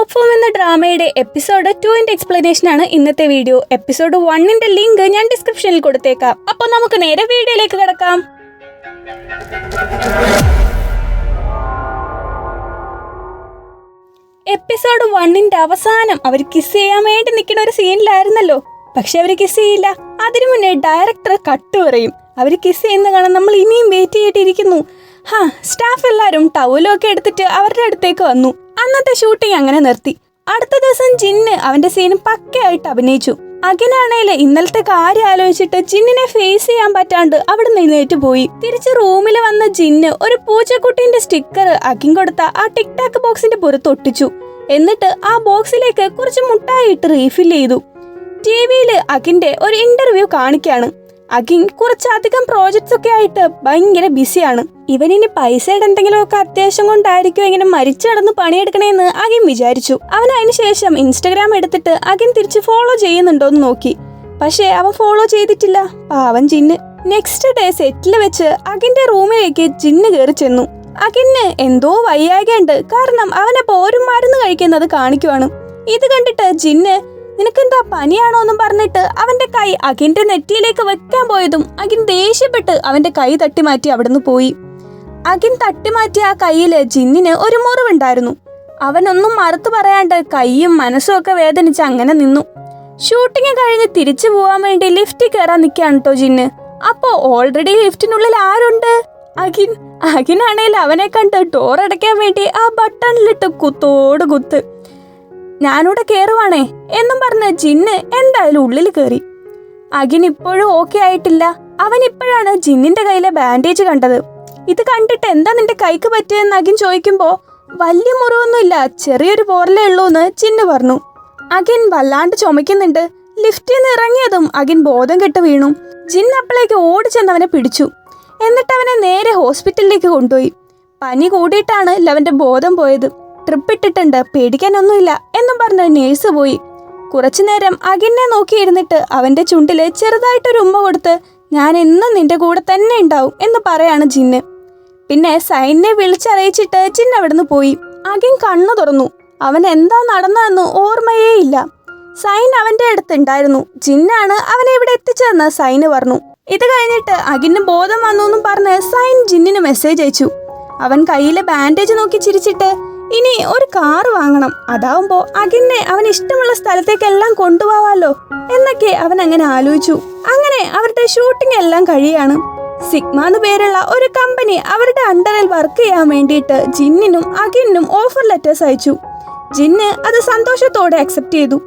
Short form എന്ന ഡ്രാമയുടെ episode 2 explanation ആണ് ഇന്നത്തെ വീഡിയോ. എപ്പിസോഡ് 1 ലിങ്ക് ഞാൻ ഡിസ്ക്രിപ്ഷനിൽ കൊടുത്തേക്കാം. അപ്പോൾ നമുക്ക് നേരെ വീഡിയോയിലേക്ക് കടക്കാം. എപ്പിസോഡ് 1 അവസാനം അവർ കിസ് ചെയ്യാൻ വേണ്ടി നിൽക്കുന്ന ഒരു സീനിലായിരുന്നല്ലോ. പക്ഷെ അവർ കിസ് ചെയ്യില്ല. അതിനു മുന്നേ ഡയറക്ടർ കട്ട് പറയും. അവർ കിസ് ചെയ്യുന്ന കാണാൻ നമ്മൾ ഇനിയും വെയിറ്റ് ചെയ്തിട്ടിരിക്കുന്നു. സ്റ്റാഫ് എല്ലാവരും ടവലൊക്കെ എടുത്തിട്ട് അവരുടെ അടുത്തേക്ക് വന്നു. അന്നത്തെ ഷൂട്ടിംഗ് അങ്ങനെ നിർത്തി. അടുത്ത ദിവസം ജിന്ന് അവന്റെ സീൻ പക്കയായിട്ട് അഭിനയിച്ചു. അഖിനാണേല് ഇന്നലത്തെ കാര്യം ആലോചിച്ചിട്ട് ജിന്നിനെ ഫേസ് ചെയ്യാൻ പറ്റാണ്ട് അവിടെ നിന്നേറ്റ് പോയി. തിരിച്ച് റൂമിൽ വന്ന ജിന്ന് ഒരു പൂച്ചക്കുട്ടീന്റെ സ്റ്റിക്കർ അഖിൻ കൊടുത്ത ആ ടിക് ടാക്ക് ബോക്സിന്റെ പുറത്ത് ഒട്ടിച്ചു. എന്നിട്ട് ആ ബോക്സിലേക്ക് കുറച്ച് മുട്ടായി ഇട്ട് റീഫിൽ ചെയ്തു. ടിവിയില് അഖിന്റെ ഒരു ഇന്റർവ്യൂ കാണിക്കാണ്. അഖിൻ കുറച്ചധികം പ്രോജക്ട്സ് ഒക്കെ ആയിട്ട് ഭയങ്കര ബിസിയാണ്. ഇവനിനി പൈസയുടെ എന്തെങ്കിലുമൊക്കെ അത്യാവശ്യം കൊണ്ടായിരിക്കും ഇങ്ങനെ മരിച്ചു കിടന്ന് പണിയെടുക്കണേന്ന് അഖിൻ വിചാരിച്ചു. അവൻ അതിനുശേഷം ഇൻസ്റ്റഗ്രാം എടുത്തിട്ട് അഖിൻ തിരിച്ച് ഫോളോ ചെയ്യുന്നുണ്ടോന്ന് നോക്കി. പക്ഷേ അവൻ ഫോളോ ചെയ്തിട്ടില്ല. പാവൻ ജിന്ന്. നെക്സ്റ്റ് ഡേ സെറ്റിൽ വെച്ച് അഖിന്റെ റൂമിലേക്ക് ജിന്ന് കയറി ചെന്നു. അഖിന് എന്തോ വയ്യാകേണ്ട്. കാരണം അവനപ്പോ ഒരു മരുന്ന് കഴിക്കുന്നത് കാണിക്കുവാണ്. ഇത് കണ്ടിട്ട് ജിന്ന് നിനക്കെന്താ പനിയാണോ എന്നും പറഞ്ഞിട്ട് അവന്റെ കൈ അഖിന്റെ നെറ്റിയിലേക്ക് വെക്കാൻ പോയതും അഖിൻ ദേഷ്യപ്പെട്ട് അവന്റെ കൈ തട്ടിമാറ്റി അവിടുന്ന് പോയി. അഖിൻ തട്ടിമാറ്റിയ ആ കൈയില് ജിന്നിന് ഒരു മുറിവുണ്ടായിരുന്നു. അവനൊന്നും മറുത്തു പറയാണ്ട് കൈയും മനസ്സും ഒക്കെ വേദനിച്ച് അങ്ങനെ നിന്നു. ഷൂട്ടിങ് കഴിഞ്ഞ് തിരിച്ചു പോവാൻ വേണ്ടി ലിഫ്റ്റിൽ കയറാൻ നിൽക്കാണ് കേട്ടോ ജിന്ന്. അപ്പോ ഓൾറെഡി ലിഫ്റ്റിനുള്ളിൽ ആരുണ്ട്? അഖിനാണേൽ അവനെ കണ്ട് ഡോർ അടയ്ക്കാൻ വേണ്ടി ആ ബട്ടണിലിട്ട് കുത്തോട് കുത്ത്. ഞാനിവിടെ കയറുവാണേ എന്നും പറഞ്ഞ് ജിന്ന് എന്തായാലും ഉള്ളിൽ കയറി. അഖിൻ ഇപ്പോഴും ഓക്കെ ആയിട്ടില്ല. അവൻ ഇപ്പോഴാണ് ജിന്നിന്റെ കയ്യിലെ ബാൻഡേജ് കണ്ടത്. ഇത് കണ്ടിട്ട് എന്താ നിന്റെ കൈക്ക് പറ്റിയെന്ന് അഖിൻ ചോദിക്കുമ്പോ വലിയ മുറിവൊന്നുമില്ല, ചെറിയൊരു പോറലേ ഉള്ളൂ എന്ന് ജിന്ന് പറഞ്ഞു. അഖിൻ വല്ലാണ്ട് ചുമക്കുന്നുണ്ട്. ലിഫ്റ്റിൽ നിന്ന് ഇറങ്ങിയതും അഖിൻ ബോധം കെട്ട് വീണു. ജിന്ന് അപ്പോഴേക്ക് ഓടിച്ചെന്ന് അവനെ പിടിച്ചു. എന്നിട്ട് അവനെ നേരെ ഹോസ്പിറ്റലിലേക്ക് കൊണ്ടുപോയി. പനി കൂടിയിട്ടാണ് അവന്റെ ബോധം പോയത്. ട്രിപ്പ് ഇട്ടിട്ടുണ്ട്, പേടിക്കാനൊന്നുമില്ല എന്നും പറഞ്ഞ് നേഴ്സ് പോയി. കുറച്ചു നേരം അഖിനെ നോക്കിയിരുന്നിട്ട് അവന്റെ ചുണ്ടില് ചെറുതായിട്ടൊരു ഉമ്മ കൊടുത്ത് ഞാൻ എന്നും നിന്റെ കൂടെ തന്നെ ഉണ്ടാവും എന്ന് പറയാണ് ജിന്ന്. പിന്നെ സൈനെ വിളിച്ചറിയിച്ചിട്ട് ജിന്ന് അവിടുന്ന് പോയി. അഖിൻ കണ്ണു തുറന്നു. അവൻ എന്താ നടന്നതെന്ന് ഓർമ്മയേ ഇല്ല. സൈൻ അവന്റെ അടുത്തുണ്ടായിരുന്നു. ജിന്നാണ് അവനെ ഇവിടെ എത്തിച്ചതെന്ന് സൈന് പറഞ്ഞു. ഇത് കഴിഞ്ഞിട്ട് അഖിന് ബോധം വന്നു എന്നും പറഞ്ഞ് സൈൻ ജിന്നിന് മെസ്സേജ് അയച്ചു. അവൻ കയ്യിലെ ബാൻഡേജ് നോക്കി ചിരിച്ചിട്ട് ഇനി ഒരു കാറ് വാങ്ങണം, അതാവുമ്പോ അഖിനെ അവൻ ഇഷ്ടമുള്ള സ്ഥലത്തേക്കെല്ലാം കൊണ്ടുപോവാലോ എന്നൊക്കെ അവൻ അങ്ങനെ ആലോചിച്ചു. അങ്ങനെ അവരുടെ ഷൂട്ടിംഗ് എല്ലാം കഴിയാണ്. സിഗ്മ എന്ന് പേരുള്ള ഒരു കമ്പനി അവരുടെ അണ്ടറിൽ വർക്ക് ചെയ്യാൻ വേണ്ടിയിട്ട് ജിന്നിനും അഖിനും ഓഫർ ലെറ്റേഴ്സ് അയച്ചു. ജിന്ന് അത് സന്തോഷത്തോടെ അക്സെപ്റ്റ് ചെയ്തു.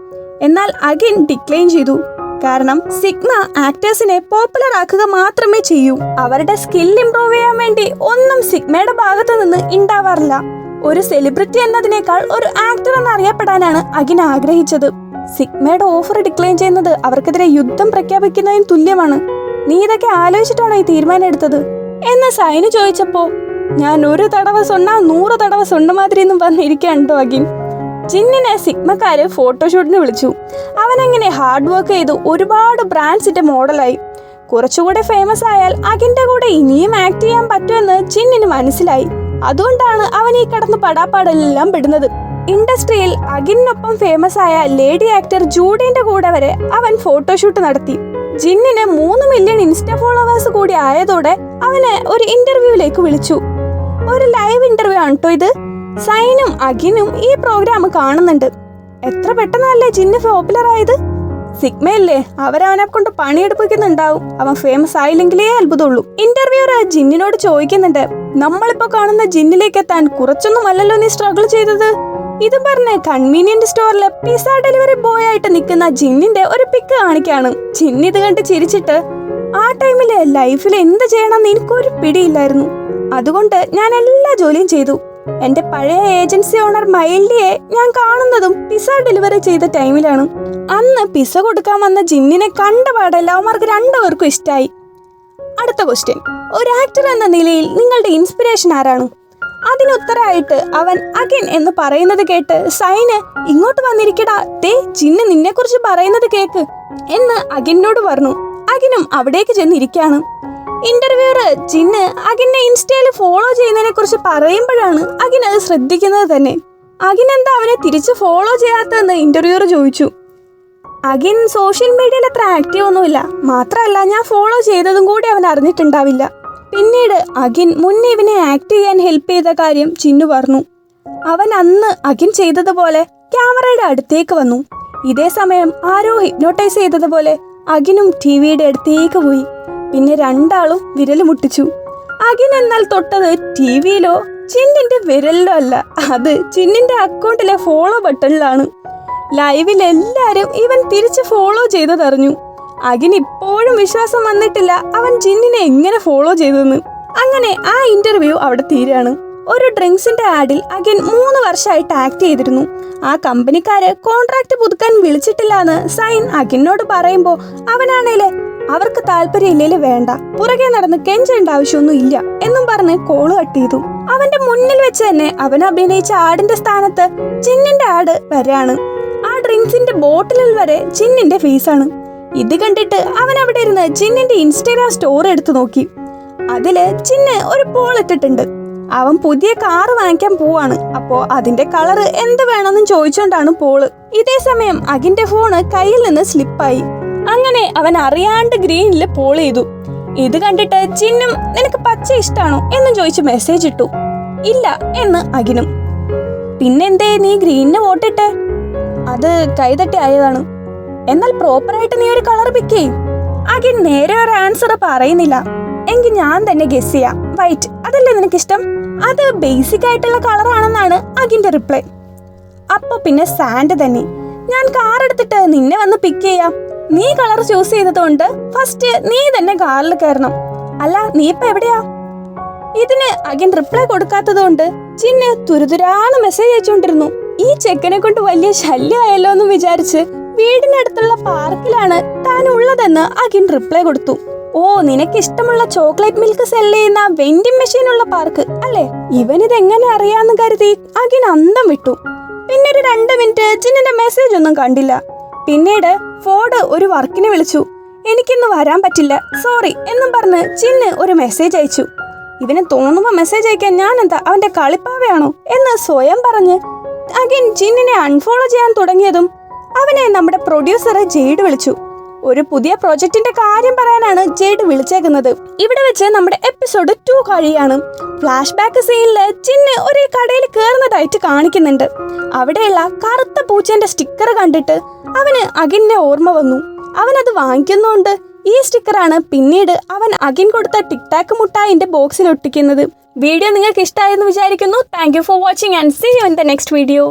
എന്നാൽ അഖിൻ ഡിക്ലൈൻ ചെയ്തു. കാരണം സിഗ്മ ആക്ടേഴ്സിനെ പോപ്പുലർ ആക്കുക മാത്രമേ ചെയ്യൂ. അവരുടെ സ്കിൽ ഇംപ്രൂവ് ചെയ്യാൻ വേണ്ടി ഒന്നും സിഗ്മയുടെ ഭാഗത്തു നിന്ന് ഉണ്ടാവാറില്ല. ഒരു സെലിബ്രിറ്റി എന്നതിനേക്കാൾ ഒരു ആക്ടർ എന്നറിയപ്പെടാനാണ് അഖിൻ ആഗ്രഹിച്ചത്. സിഗ്മയുടെ ഓഫർ ഡിക്ലൈൻ ചെയ്യുന്നത് അവർക്കെതിരെ യുദ്ധം പ്രഖ്യാപിക്കുന്നതിന് തുല്യമാണ്. നീ ഇതൊക്കെ ആലോചിച്ചിട്ടാണോ ഈ തീരുമാനം എടുത്തത് എന്ന് സൈന് ചോദിച്ചപ്പോ ഞാൻ ഒരു തടവ സൊണ്ണ 100 തടവ സൊണ്ണ മാതിരി എന്നും പറഞ്ഞിരിക്കാണ്ടോ അഖിൻ. ജിന്നിനെ സിഗ്മക്കാര് ഫോട്ടോഷൂട്ടിന് വിളിച്ചു. അവനങ്ങനെ ഹാർഡ് വർക്ക് ചെയ്തു ഒരുപാട് ബ്രാൻഡ്സിന്റെ മോഡലായി. കുറച്ചുകൂടെ ഫേമസ് ആയാൽ അഖിന്റെ കൂടെ ഇനിയും ആക്ട് ചെയ്യാൻ പറ്റുമെന്ന് ജിന്നിന് മനസ്സിലായി. അതുകൊണ്ടാണ് അവൻ ഈ കടന്ന് പടാപ്പാടെല്ലാം പെടുന്നത്. ഇൻഡസ്ട്രിയിൽ അഖിനൊപ്പം ഫേമസ് ആയ ലേഡി ആക്ടർ ജൂഡിന്റെ കൂടെ വരെ അവൻ ഫോട്ടോഷൂട്ട് നടത്തി. ജിന്നിന് 3 മില്യൺ ഇൻസ്റ്റാ ഫോളോവേഴ്സ് കൂടി ആയതോടെ അവനെ ഒരു ഇന്റർവ്യൂവിലേക്ക് വിളിച്ചു. ഒരു ലൈവ് ഇന്റർവ്യൂ ആണ് കേട്ടോ ഇത്. സൈനും അഖിനും ഈ പ്രോഗ്രാം കാണുന്നുണ്ട്. എത്ര പെട്ടെന്നല്ലേ ജിന്ന് പോപ്പുലർ ആയത്. സിഗ്മയല്ലേ അവരവനെ കൊണ്ട് പണിയെടുപ്പിക്കുന്നുണ്ടാവും. അവൻ ഫേമസ് ആയില്ലെങ്കിലേ അത്ഭുതമുള്ളൂ. ഇന്റർവ്യൂവർ ജിന്നിനോട് ചോദിക്കുന്നുണ്ട്, നമ്മളിപ്പോ കാണുന്ന ജിന്നിലേക്ക് എത്താൻ കുറച്ചൊന്നും അല്ലല്ലോ നീ സ്ട്രഗിൾ ചെയ്തത്. ഇത് പറഞ്ഞ് കൺവീനിയന്റ് സ്റ്റോറിലെ പിസ്സ ഡെലിവറി ബോയ് ആയിട്ട് നിൽക്കുന്ന ജിന്നിന്റെ ഒരു പിക്ക് കാണിക്കാണ്. ജിന്ന് ഇത് കണ്ട് ചിരിച്ചിട്ട് ആ ടൈമില് ലൈഫിൽ എന്ത് ചെയ്യണമെന്ന് എനിക്കൊരു പിടിയില്ലായിരുന്നു. അതുകൊണ്ട് ഞാൻ എല്ലാ ജോലിയും ചെയ്തു. എന്റെ പഴയ ഏജൻസി ഓണർ മൈൽഡിയെ ഞാൻ കാണുന്നതും പിസ്സ ഡെലിവറി ചെയ്ത ടൈമിലാണ്. അന്ന് പിസ്സ കൊടുക്കാൻ വന്ന ജിന്നിനെ കണ്ടപാടെ അവന്മാർക്ക് 2 പേർക്കും ഇഷ്ടായി. അടുത്ത ക്വസ്റ്റ്യൻ, ഒരു ആക്ടർ എന്ന നിലയിൽ നിങ്ങളുടെ ഇൻസ്പിറേഷൻ ആരാണ്? അതിനുത്തരമായിട്ട് അവൻ അഖിൻ എന്ന് പറയുന്നത് കേട്ട് സൈന് ഇങ്ങോട്ട് വന്നിരിക്കടാ, ദേ ജിന്ന് നിന്നെ കുറിച്ച് പറയുന്നത് കേക്ക് എന്ന് അഖിനോട് പറഞ്ഞു. അഖിനും അവിടേക്ക് ചെന്നിരിക്കാണ്. ഇന്റർവ്യൂവർ ജിന്ന് അഖിനെ ഇൻസ്റ്റയിൽ ഫോളോ ചെയ്യുന്നതിനെ കുറിച്ച് പറയുമ്പോഴാണ് അഖിൻ അത് ശ്രദ്ധിക്കുന്നത് തന്നെ. അഖിൻ എന്താ അവനെ തിരിച്ച് ഫോളോ ചെയ്യാത്തതെന്ന് ഇന്റർവ്യൂർ ചോദിച്ചു. അഖിൻ സോഷ്യൽ മീഡിയയിൽ അത്ര ആക്റ്റീവ് ഒന്നുമില്ല, മാത്രമല്ല ഞാൻ ഫോളോ ചെയ്തതും കൂടി അവൻ അറിഞ്ഞിട്ടുണ്ടാവില്ല. പിന്നീട് അഖിൻ മുന്നേ ഇവനെ ആക്ട് ചെയ്യാൻ ഹെൽപ്പ് ചെയ്ത കാര്യം ചിന്നു പറഞ്ഞു. അവൻ അന്ന് അഖിൻ ചെയ്തതുപോലെ ക്യാമറയുടെ അടുത്തേക്ക് വന്നു. ഇതേ സമയം ആരോ ഹിപ്നോട്ടൈസ് ചെയ്തതുപോലെ അഖിനും ടിവിയുടെ അടുത്തേക്ക് പോയി. പിന്നെ രണ്ടാളും വിരൽ മുട്ടിച്ചു. അഖിൻ എന്നാൽ തൊട്ടത് ടിവിയിലോ ചിന്നിന്റെ വിരലിലോ അല്ല, അത് ചിന്നിന്റെ അക്കൗണ്ടിലെ ഫോളോ ബട്ടണിലാണ്. ലൈവിൽ എല്ലാരും ഇവൻ തിരിച്ച് ഫോളോ ചെയ്തതറിഞ്ഞു. അഖിൻ ഇപ്പോഴും വിശ്വാസം വന്നിട്ടില്ല അവൻ ജിന്നിനെ എങ്ങനെ ഫോളോ ചെയ്തെന്ന്. അങ്ങനെ ആ ഇന്റർവ്യൂ അവിടെ തീരാണ്. ഒരു ഡ്രിങ്ക്സിന്റെ ആഡിൽ അഖിൻ 3 വർഷമായിട്ട് ആക്ട് ചെയ്തിരുന്നു. ആ കമ്പനിക്കാര് കോൺട്രാക്ട് പുതുക്കാൻ വിളിച്ചിട്ടില്ല എന്ന് സൈൻ അഖിനോട് പറയുമ്പോ അവനാണേല് അവർക്ക് താല്പര്യമില്ലേല് വേണ്ട, പുറകെ നടന്ന് കെഞ്ചേണ്ട ആവശ്യമൊന്നും ഇല്ല എന്നും പറഞ്ഞ് കോള് കട്ട് ചെയ്തു. അവന്റെ മുന്നിൽ വെച്ച് തന്നെ അവൻ അഭിനയിച്ച ആഡിന്റെ സ്ഥാനത്ത് ചിന്നിന്റെ ആഡ് വരാണ്. ആ ഡ്രിങ്ക്സിന്റെ ബോട്ടിലിൽ വരെ ചിന്നിന്റെ ഫേസാണ്. ഇത് കണ്ടിട്ട് അവൻ അവിടെ ഇരുന്ന് ചിന്നിന്റെ ഇൻസ്റ്റാഗ്രാം സ്റ്റോറി എടുത്തു നോക്കി. അതില് ചിന്ന് ഒരു പോൾ ഇട്ടിട്ടുണ്ട്. അവൻ പുതിയ കാറ് വാങ്ങിക്കാൻ പോവാണ്. അപ്പോ അതിന്റെ കളറ് എന്ത് വേണമെന്നും ചോദിച്ചോണ്ടാണ് പോള്. ഇതേ സമയം അഖിന്റെ ഫോണ് കയ്യിൽ നിന്ന് സ്ലിപ്പായി. അങ്ങനെ അവൻ അറിയാണ്ട് ഗ്രീനിൽ പോൾ ചെയ്തു. ഇത് കണ്ടിട്ട് ചിന്നും നിനക്ക് പച്ച ഇഷ്ടാണോ എന്നും ചോദിച്ച് മെസ്സേജ് ഇട്ടു. ഇല്ല എന്ന് അഖിനും. പിന്നെന്തേ നീ ഗ്രീനിന് വോട്ടിട്ടെ? അത് കൈതട്ടി ആയതാണ്. എന്നാൽ പ്രോപ്പറായിട്ട് നീ ഒരു കളർ പിക്ക് ചെയ്യും. അഖിൻ നേരെ ഒരു ആൻസർ പറയുന്നില്ല. എങ്കിൽ ഞാൻ തന്നെ ഗസ് ചെയ്യാം, വൈറ്റ്. അതല്ലേ നിനക്കിഷ്ടം? അത് ബേസിക് ആയിട്ടുള്ള കളറാണെന്നാണ് അഖിന്റെ റിപ്ലൈ. അപ്പൊ പിന്നെ സാൻഡ് തന്നെ. ഞാൻ കാർ എടുത്തിട്ട് നിന്നെ വന്ന് പിക്ക് ചെയ്യാം. നീ കളർ ചൂസ് ചെയ്തതുകൊണ്ട് ഫസ്റ്റ് നീ തന്നെ കാറിൽ കയറണം. അല്ല നീ ഇപ്പൊ എവിടെയാ? ഇതിന് അഖിൻ റിപ്ലൈ കൊടുക്കാത്തതുകൊണ്ട് ചിന്ന് തുരുതുരാന്ന് മെസ്സേജ് അയച്ചുകൊണ്ടിരുന്നു. ഈ ചെക്കനെ കൊണ്ട് വലിയ ശല്യമായല്ലോ എന്ന് വിചാരിച്ച് വീടിനടുത്തുള്ള പാർക്കിലാണ് താൻ ഉള്ളതെന്ന് അഖിൻ റിപ്ലൈ കൊടുത്തു. ഓ, നിനക്ക് ഇഷ്ടമുള്ള ചോക്ലേറ്റ് മിൽക്ക് സെല്ല് ചെയ്യുന്ന വെൻഡിങ് മെഷീൻ ഉള്ള പാർക്ക് അല്ലേ? ഇവനിത് എങ്ങനെ അറിയാന്ന് കരുതി അഖിൻ അന്തം വിട്ടു. പിന്നെ ഒരു 2 മിനിറ്റ് ചിന്നിന്റെ മെസ്സേജ് ഒന്നും കണ്ടില്ല. പിന്നീട് ഫോർഡ് ഒരു വർക്കിനെ വിളിച്ചു. എനിക്കിന്ന് വരാൻ പറ്റില്ല, സോറി എന്നും പറഞ്ഞ് ചിന്ന് ഒരു മെസ്സേജ് അയച്ചു. ഇവന് തോന്നുമ്പോ മെസ്സേജ് അയക്കാൻ ഞാൻ എന്താ അവന്റെ കളിപ്പാവയാണോ എന്ന് സ്വയം പറഞ്ഞ് അഖിൻ ചിന്നിനെ അൺഫോളോ ചെയ്യാൻ തുടങ്ങിയതും അവനെ നമ്മുടെ പ്രൊഡ്യൂസർ ജെയ്ഡ് വിളിച്ചു. ഒരു പുതിയ പ്രൊജക്ടിന്റെ കാര്യം പറയാനാണ് ജെയ്ഡ് വിളിച്ചേക്കുന്നത്. ഇവിടെ വെച്ച് നമ്മുടെ എപ്പിസോഡ് 2 കഴിയാണ്. ഫ്ലാഷ് ബാക്ക് സീനില് ചിന്ന് ഒരു കടയിൽ കയറുന്നതായിട്ട് കാണിക്കുന്നുണ്ട്. അവിടെയുള്ള കറുത്ത പൂച്ചേന്റെ സ്റ്റിക്കർ കണ്ടിട്ട് അവന് അഖിനെ ഓർമ്മ വന്നു. അവനത് വാങ്ങിക്കുന്നുണ്ട്. ഈ സ്റ്റിക്കറാണ് പിന്നീട് അവൻ അഖിൻ കൊടുത്ത ടിക് ടാക്ക് മുട്ടായിന്റെ ബോക്സിൽ ഒട്ടിക്കുന്നത്. വീഡിയോ നിങ്ങൾക്ക് ഇഷ്ടമായെന്ന് വിചാരിക്കുന്നു. Thank you for watching and see you in the next video.